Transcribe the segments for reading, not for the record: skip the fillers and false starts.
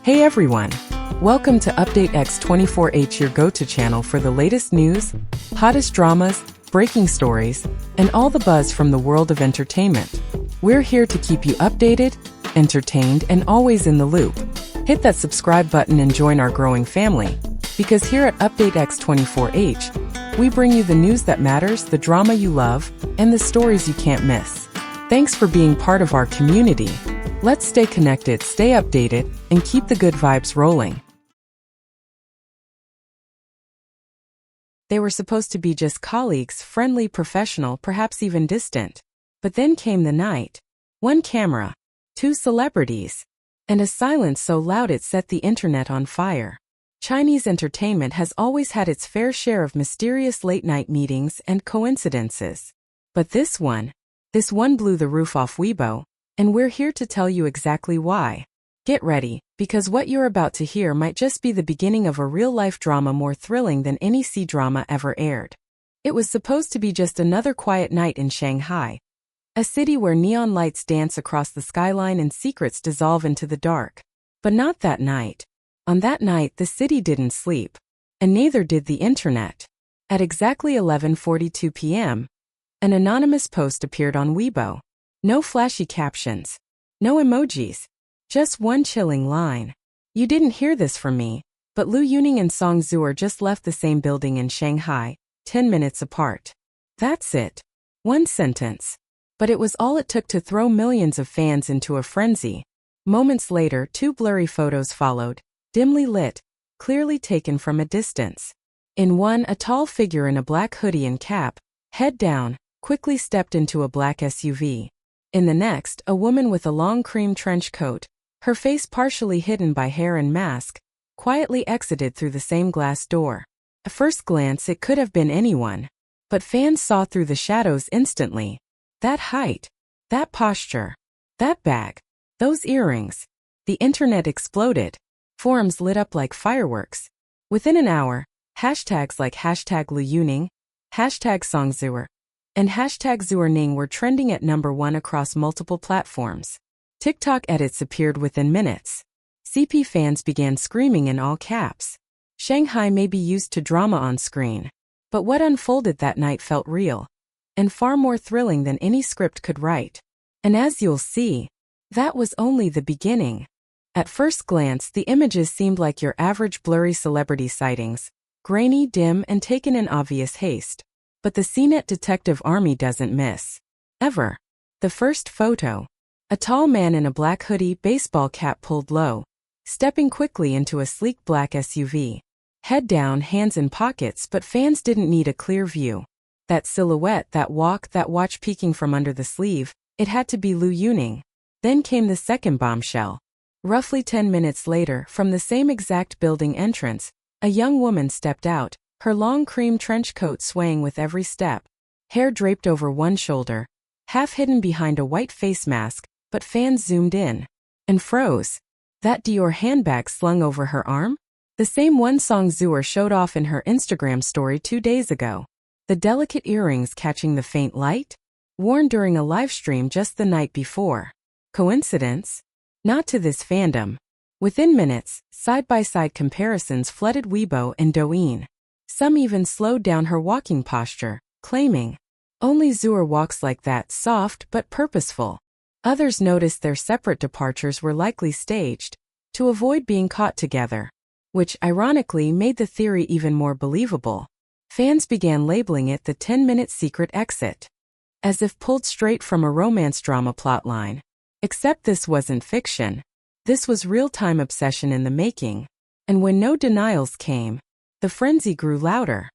Hey everyone! Welcome to Update X24H, your go-to channel for the latest news, hottest dramas, breaking stories, and all the buzz from the world of entertainment. We're here to keep you updated, entertained, and always in the loop. Hit that subscribe button and join our growing family, because here at Update X24H, we bring you the news that matters, the drama you love, and the stories you can't miss. Thanks for being part of our community. Let's stay connected, stay updated, and keep the good vibes rolling. They were supposed to be just colleagues, friendly, professional, perhaps even distant. But then came the night. One camera, two celebrities, and a silence so loud it set the internet on fire. Chinese entertainment has always had its fair share of mysterious late-night meetings and coincidences. But this one blew the roof off Weibo, and we're here to tell you exactly why. Get ready, because what you're about to hear might just be the beginning of a real-life drama more thrilling than any C-drama ever aired. It was supposed to be just another quiet night in Shanghai, a city where neon lights dance across the skyline and secrets dissolve into the dark. But not that night. On that night, the city didn't sleep, and neither did the internet. At exactly 11:42 p.m., an anonymous post appeared on Weibo. No flashy captions, no emojis, just one chilling line. You didn't hear this from me, but Liu Yuning and Zuer just left the same building in Shanghai, 10 minutes apart. That's it. One sentence. But it was all it took to throw millions of fans into a frenzy. Moments later, two blurry photos followed, dimly lit, clearly taken from a distance. In one, a tall figure in a black hoodie and cap, head down, quickly stepped into a black SUV. In the next, a woman with a long cream trench coat, her face partially hidden by hair and mask, quietly exited through the same glass door. At first glance, it could have been anyone. But fans saw through the shadows instantly. That height, that posture, that bag, those earrings. The internet exploded. Forums lit up like fireworks. Within an hour, hashtags like hashtag Liu Yuning, hashtag Zuer, and hashtag Zuer were trending at #1 across multiple platforms. TikTok edits appeared within minutes. CP fans began screaming in all caps. Shanghai may be used to drama on screen, but what unfolded that night felt real, and far more thrilling than any script could write. And as you'll see, that was only the beginning. At first glance, the images seemed like your average blurry celebrity sightings, grainy, dim, and taken in obvious haste. But the CNET detective army doesn't miss. Ever. The first photo. A tall man in a black hoodie, baseball cap pulled low, stepping quickly into a sleek black SUV. Head down, hands in pockets, but fans didn't need a clear view. That silhouette, that walk, that watch peeking from under the sleeve, it had to be Liu Yuning. Then came the second bombshell. Roughly 10 minutes later, from the same exact building entrance, a young woman stepped out, her long cream trench coat swaying with every step, hair draped over one shoulder, half hidden behind a white face mask, but fans zoomed in and froze. That Dior handbag slung over her arm? The same one Zuer showed off in her Instagram story 2 days ago. The delicate earrings catching the faint light? Worn during a live stream just the night before. Coincidence? Not to this fandom. Within minutes, side-by-side comparisons flooded Weibo and Douyin. Some even slowed down her walking posture, claiming, "Only Zuer walks like that, soft but purposeful." Others noticed their separate departures were likely staged, to avoid being caught together, which ironically made the theory even more believable. Fans began labeling it the 10-minute secret exit, as if pulled straight from a romance drama plotline. Except this wasn't fiction. This was real-time obsession in the making, and when no denials came, the frenzy grew louder.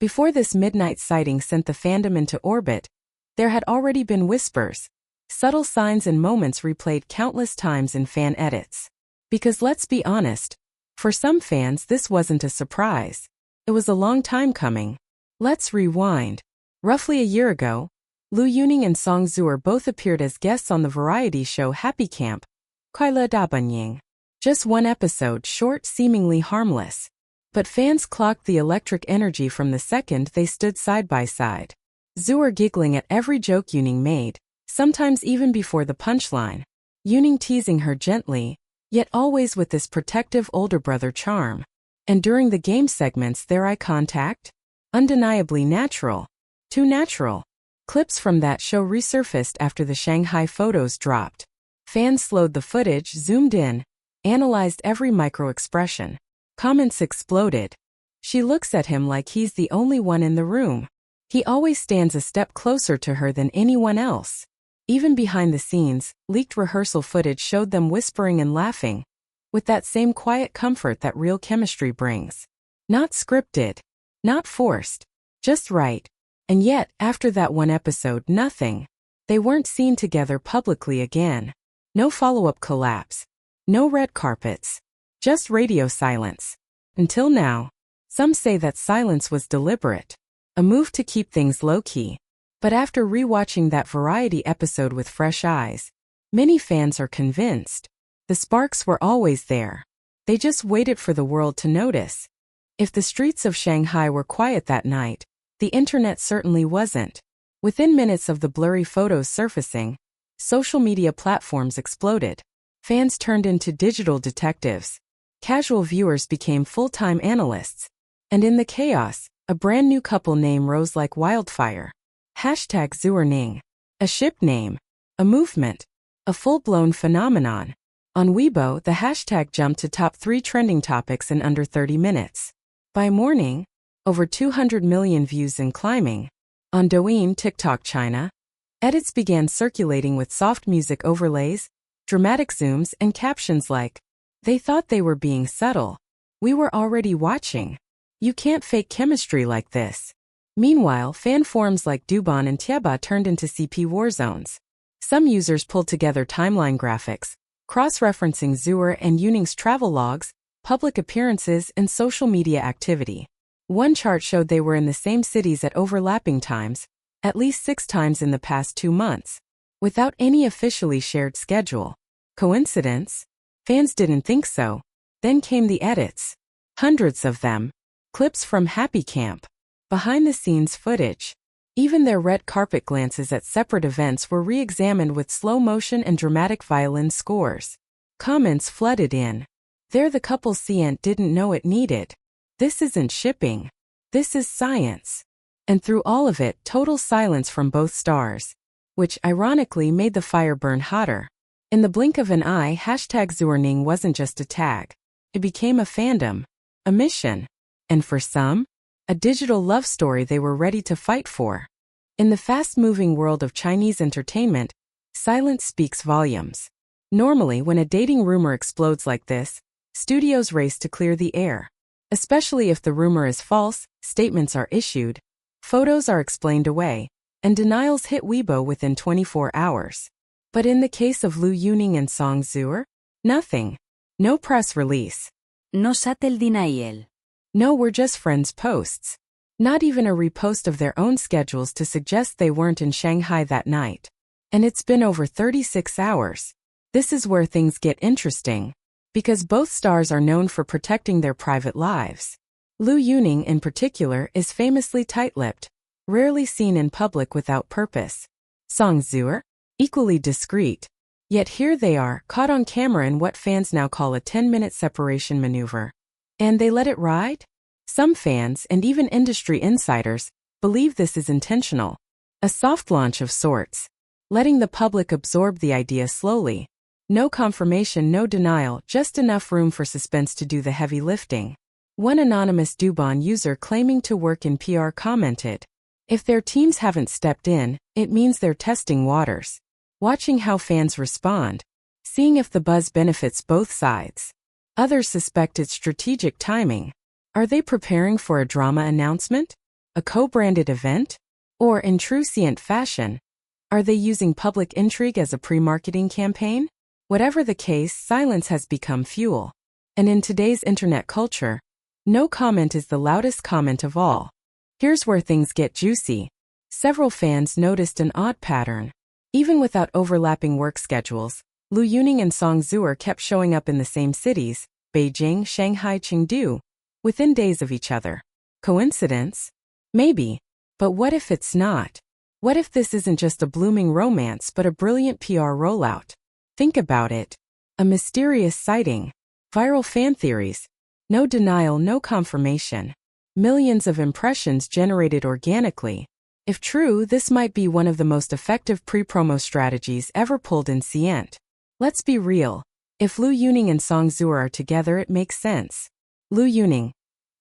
Before this midnight sighting sent the fandom into orbit, there had already been whispers, subtle signs and moments replayed countless times in fan edits. Because let's be honest, for some fans this wasn't a surprise. It was a long time coming. Let's rewind. Roughly a year ago, Liu Yuning and Zuer both appeared as guests on the variety show Happy Camp, Kuai Da Bunying. Just one episode, short, seemingly harmless. But fans clocked the electric energy from the second they stood side by side. Zuer giggling at every joke Yuning made, sometimes even before the punchline. Yuning teasing her gently, yet always with this protective older brother charm. And during the game segments, their eye contact? Undeniably natural. Too natural. Clips from that show resurfaced after the Shanghai photos dropped. Fans slowed the footage, zoomed in, analyzed every micro-expression. Comments exploded. She looks at him like he's the only one in the room. He always stands a step closer to her than anyone else. Even behind the scenes, leaked rehearsal footage showed them whispering and laughing, with that same quiet comfort that real chemistry brings. Not scripted. Not forced. Just right. And yet, after that one episode, nothing. They weren't seen together publicly again. No follow-up collapse. No red carpets. Just radio silence. Until now. Some say that silence was deliberate. A move to keep things low-key. But after rewatching that Variety episode with fresh eyes, many fans are convinced. The sparks were always there. They just waited for the world to notice. If the streets of Shanghai were quiet that night, the internet certainly wasn't. Within minutes of the blurry photos surfacing, social media platforms exploded. Fans turned into digital detectives. Casual viewers became full-time analysts. And in the chaos, a brand new couple name rose like wildfire. #Zuer. A ship name. A movement. A full-blown phenomenon. On Weibo, the hashtag jumped to top 3 trending topics in under 30 minutes. By morning, over 200 million views and climbing. On Douyin, TikTok China, edits began circulating with soft music overlays, dramatic zooms, and captions like, "They thought they were being subtle. We were already watching. You can't fake chemistry like this." Meanwhile, fan forums like Douban and Tieba turned into CP war zones. Some users pulled together timeline graphics, cross-referencing Zuer and Yuning's travel logs, public appearances, and social media activity. One chart showed they were in the same cities at overlapping times, at least 6 times in the past 2 months, without any officially shared schedule. Coincidence? Fans didn't think so. Then came the edits. Hundreds of them. Clips from Happy Camp. Behind-the-scenes footage. Even their red carpet glances at separate events were re-examined with slow motion and dramatic violin scores. Comments flooded in. They're the couple Cient didn't know it needed. This isn't shipping. This is science. And through all of it, total silence from both stars. Which, ironically, made the fire burn hotter. In the blink of an eye, #Zuerning wasn't just a tag. It became a fandom. A mission. And for some, a digital love story they were ready to fight for. In the fast-moving world of Chinese entertainment, silence speaks volumes. Normally, when a dating rumor explodes like this, studios race to clear the air. Especially if the rumor is false, statements are issued, photos are explained away, and denials hit Weibo within 24 hours. But in the case of Lu Yuning and Song Zuer, nothing. No press release. No subtle denial. No "we're just friends" posts. Not even a repost of their own schedules to suggest they weren't in Shanghai that night. And it's been over 36 hours. This is where things get interesting. Because both stars are known for protecting their private lives. Lu Yuning, in particular, is famously tight-lipped, rarely seen in public without purpose. Song Zuer, equally discreet. Yet here they are, caught on camera in what fans now call a 10-minute separation maneuver. And they let it ride? Some fans, and even industry insiders, believe this is intentional. A soft launch of sorts. Letting the public absorb the idea slowly. No confirmation, no denial, just enough room for suspense to do the heavy lifting. One anonymous Douban user claiming to work in PR commented, "If their teams haven't stepped in, it means they're testing waters. Watching how fans respond. Seeing if the buzz benefits both sides." Others suspect it's strategic timing. Are they preparing for a drama announcement? A co-branded event? Or, in true Cient fashion, are they using public intrigue as a pre-marketing campaign? Whatever the case, silence has become fuel. And in today's internet culture, no comment is the loudest comment of all. Here's where things get juicy. Several fans noticed an odd pattern. Even without overlapping work schedules, Lu Yuning and Song Zuer kept showing up in the same cities, Beijing, Shanghai, Chengdu, within days of each other. Coincidence? Maybe. But what if it's not? What if this isn't just a blooming romance but a brilliant PR rollout? Think about it. A mysterious sighting. Viral fan theories. No denial, no confirmation. Millions of impressions generated organically. If true, this might be one of the most effective pre-promo strategies ever pulled in Cient. Let's be real. If Liu Yuning and Song Zuer are together, it makes sense. Liu Yuning,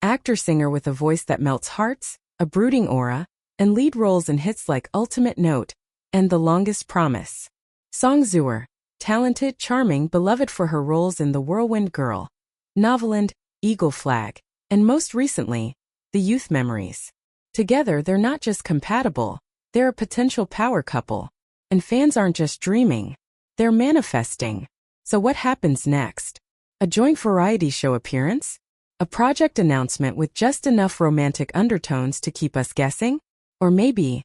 actor-singer with a voice that melts hearts, a brooding aura, and lead roles in hits like Ultimate Note and The Longest Promise. Song Zuer, talented, charming, beloved for her roles in The Whirlwind Girl, Noveland, Eagle Flag, and most recently, The Youth Memories. Together, they're not just compatible, they're a potential power couple. And fans aren't just dreaming, they're manifesting. So what happens next? A joint variety show appearance? A project announcement with just enough romantic undertones to keep us guessing? Or maybe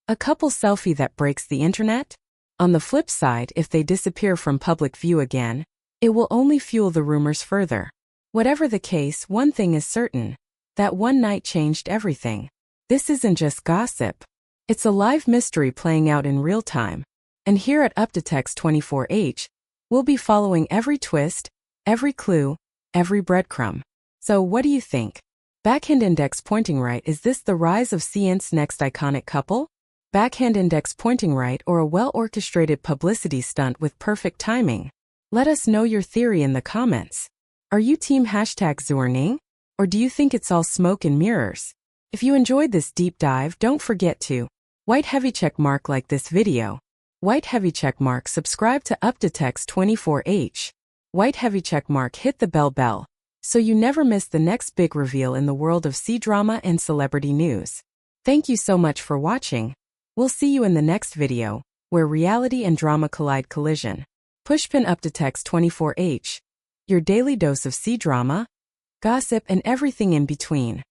a couple selfie that breaks the internet? On the flip side, if they disappear from public view again, it will only fuel the rumors further. Whatever the case, one thing is certain. That one night changed everything. This isn't just gossip. It's a live mystery playing out in real time. And here at UpToText 24H, we'll be following every twist, every clue, every breadcrumb. So what do you think? Backhand index pointing right, is this the rise of Cient's next iconic couple? Backhand index pointing right, or a well-orchestrated publicity stunt with perfect timing? Let us know your theory in the comments. Are you team #Zuerning? Or do you think it's all smoke and mirrors? If you enjoyed this deep dive, don't forget to white heavy check mark like this video. White heavy check mark subscribe to UpToText 24H. White heavy check mark hit the bell so you never miss the next big reveal in the world of C-drama and celebrity news. Thank you so much for watching. We'll see you in the next video, where reality and drama collision. Pushpin UpToText 24H. Your daily dose of C-drama, gossip, and everything in between.